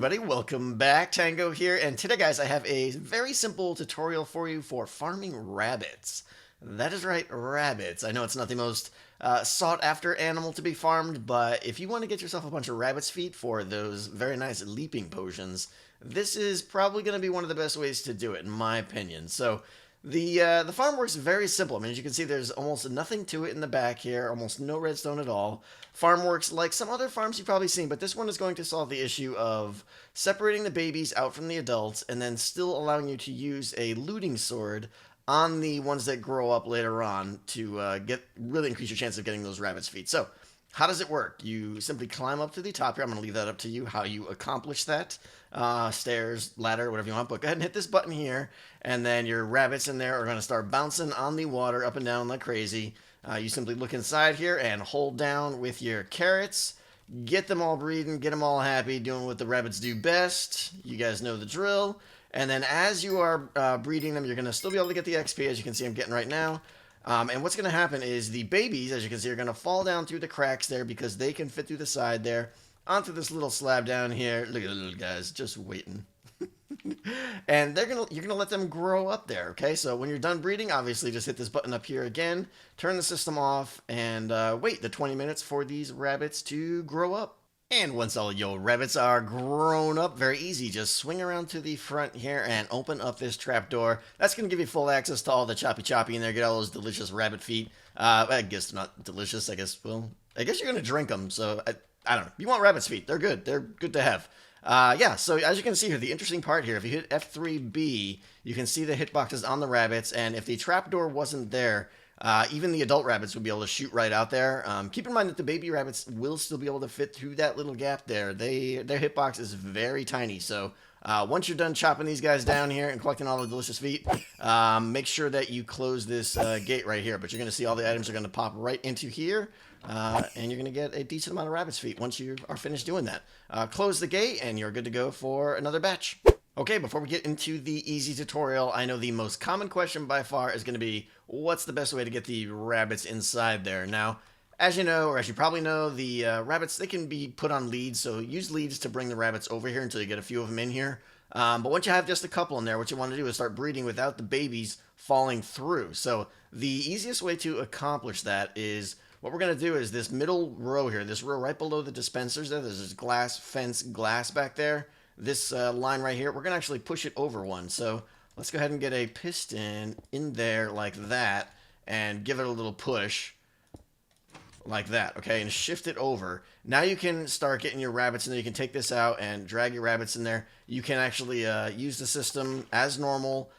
everybody, welcome back. Tango here, and today guys I have a very simple tutorial for you for farming rabbits. That is right, rabbits. I know it's not the most sought after animal to be farmed, but if you want to get yourself a bunch of rabbit's feet for those very nice leaping potions, this is probably going to be one of the best ways to do it in my opinion. So the farm works very simple. I mean, as you can see, there's almost nothing to it in the back here, almost no redstone at all. Farm works like some other farms you've probably seen, but this one is going to solve the issue of separating the babies out from the adults and then still allowing you to use a looting sword on the ones that grow up later on to really increase your chance of getting those rabbit's feet. So, how does it work? You simply climb up to the top here. I'm going to leave that up to you, how you accomplish that. Stairs, ladder, whatever you want. But go ahead and hit this button here, and then your rabbits in there are going to start bouncing on the water up and down like crazy. You simply look inside here and hold down with your carrots. Get them all breeding, get them all happy, doing what the rabbits do best. You guys know the drill. And then as you are breeding them, you're going to still be able to get the XP, as you can see I'm getting right now. And what's going to happen is the babies, as you can see, are going to fall down through the cracks there because they can fit through the side there onto this little slab down here. Look at the little guys just waiting. And you're gonna let them grow up there, okay? So when you're done breeding, obviously just hit this button up here again, turn the system off, and wait the 20 minutes for these rabbits to grow up. And once all your rabbits are grown up, very easy, just swing around to the front here and open up this trapdoor. That's going to give you full access to all the choppy in there, get all those delicious rabbit feet. I guess not delicious, I guess you're going to drink them, so I don't know. You want rabbit's feet, they're good to have. Yeah, so as you can see here, the interesting part here, if you hit F3B, you can see the hitboxes on the rabbits, and if the trapdoor wasn't there, even the adult rabbits would be able to shoot right out there. Keep in mind that the baby rabbits will still be able to fit through that little gap there. Their hitbox is very tiny, so once you're done chopping these guys down here and collecting all the delicious feet, make sure that you close this gate right here. But you're going to see all the items are going to pop right into here, and you're going to get a decent amount of rabbit's feet once you are finished doing that. Close the gate, and you're good to go for another batch. Okay, before we get into the easy tutorial, I know the most common question by far is going to be, what's the best way to get the rabbits inside there? Now, as you know, or as you probably know, the rabbits, they can be put on leads, so use leads to bring the rabbits over here until you get a few of them in here. But once you have just a couple in there, what you want to do is start breeding without the babies falling through. So the easiest way to accomplish that is, what we're going to do is this middle row here, this row right below the dispensers there's this glass fence glass back there. This line right here, we're going to actually push it over one. So let's go ahead and get a piston in there like that and give it a little push like that, okay, and shift it over. Now you can start getting your rabbits in there. You can take this out and drag your rabbits in there. You can actually use the system as normal,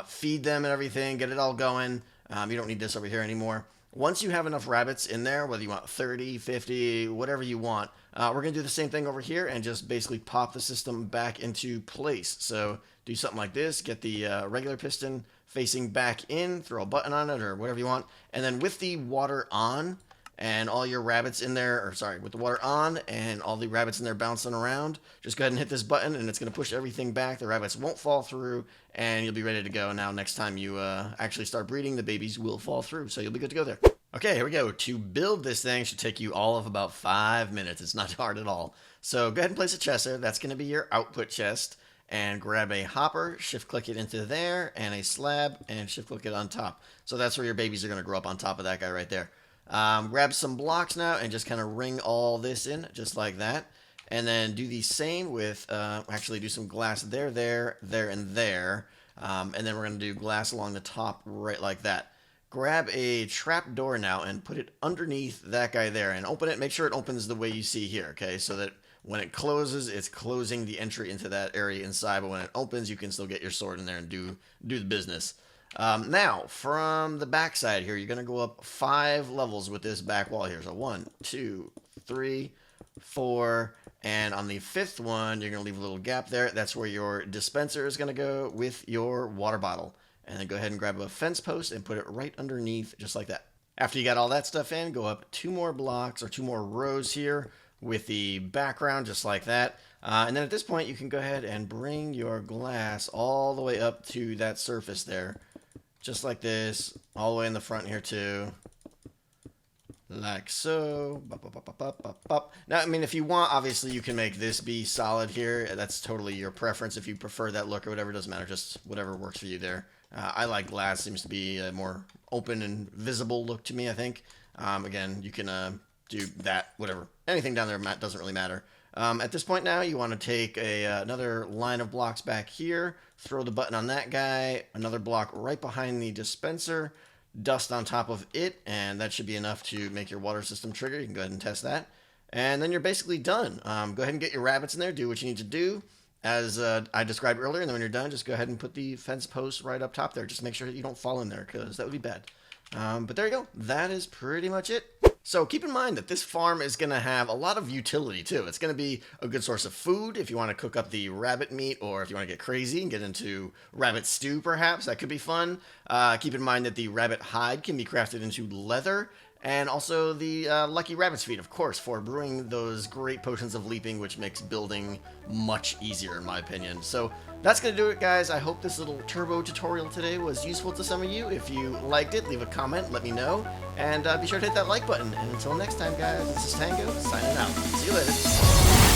feed them and everything, get it all going. You don't need this over here anymore. Once you have enough rabbits in there, whether you want 30, 50, whatever you want, we're going to do the same thing over here and just basically pop the system back into place. So do something like this, get the regular piston facing back in, throw a button on it or whatever you want, and then with the water on and all your rabbits in there, or sorry, with the water on and all the rabbits in there bouncing around, just go ahead and hit this button and it's going to push everything back. The rabbits won't fall through and you'll be ready to go. Now next time you actually start breeding, the babies will fall through, so you'll be good to go there. Okay, here we go. To build this thing should take you all of about 5 minutes. It's not hard at all. So go ahead and place a chest there. That's going to be your output chest. And grab a hopper, shift click it into there, and a slab, and shift click it on top. So that's where your babies are going to grow up, on top of that guy right there. Grab some blocks now and just kind of ring all this in just like that. And then do the same with, actually do some glass there, and there. And then we're going to do glass along the top right like that. Grab a trap door now and put it underneath that guy there and open it. Make sure it opens the way you see here, okay? So that when it closes, it's closing the entry into that area inside. But when it opens, you can still get your sword in there and do the business. Now, from the back side here, you're going to go up 5 levels with this back wall here. So 1, 2, 3, 4, and on the 5th one, you're going to leave a little gap there. That's where your dispenser is going to go with your water bottle. And then go ahead and grab a fence post and put it right underneath, just like that. After you got all that stuff in, go up 2 more blocks or 2 more rows here with the background, just like that. And then at this point, you can go ahead and bring your glass all the way up to that surface there. Just like this, all the way in the front here too. like so. Bop, bop, bop, bop, bop, bop, bop. Now, I mean, if you want, obviously, you can make this be solid here. That's totally your preference. If you prefer that look or whatever, doesn't matter. Just whatever works for you there. I like glass. Seems to be a more open and visible look to me, I think. Again, you can do that, whatever. Anything down there doesn't really matter. At this point now, you want to take another line of blocks back here, throw the button on that guy, another block right behind the dispenser, dust on top of it, and that should be enough to make your water system trigger. You can go ahead and test that. And then you're basically done. Go ahead and get your rabbits in there, do what you need to do, as I described earlier, and then when you're done, just go ahead and put the fence post right up top there. Just make sure that you don't fall in there, because that would be bad. But there you go. That is pretty much it. So keep in mind that this farm is going to have a lot of utility too. It's going to be a good source of food if you want to cook up the rabbit meat, or if you want to get crazy and get into rabbit stew perhaps. That could be fun. Keep in mind that the rabbit hide can be crafted into leather. And also the lucky rabbit's feet, of course, for brewing those great potions of leaping, which makes building much easier, in my opinion. So that's going to do it, guys. I hope this little turbo tutorial today was useful to some of you. If you liked it, leave a comment, let me know. And be sure to hit that like button. And until next time, guys, this is Tango, signing out. See you later.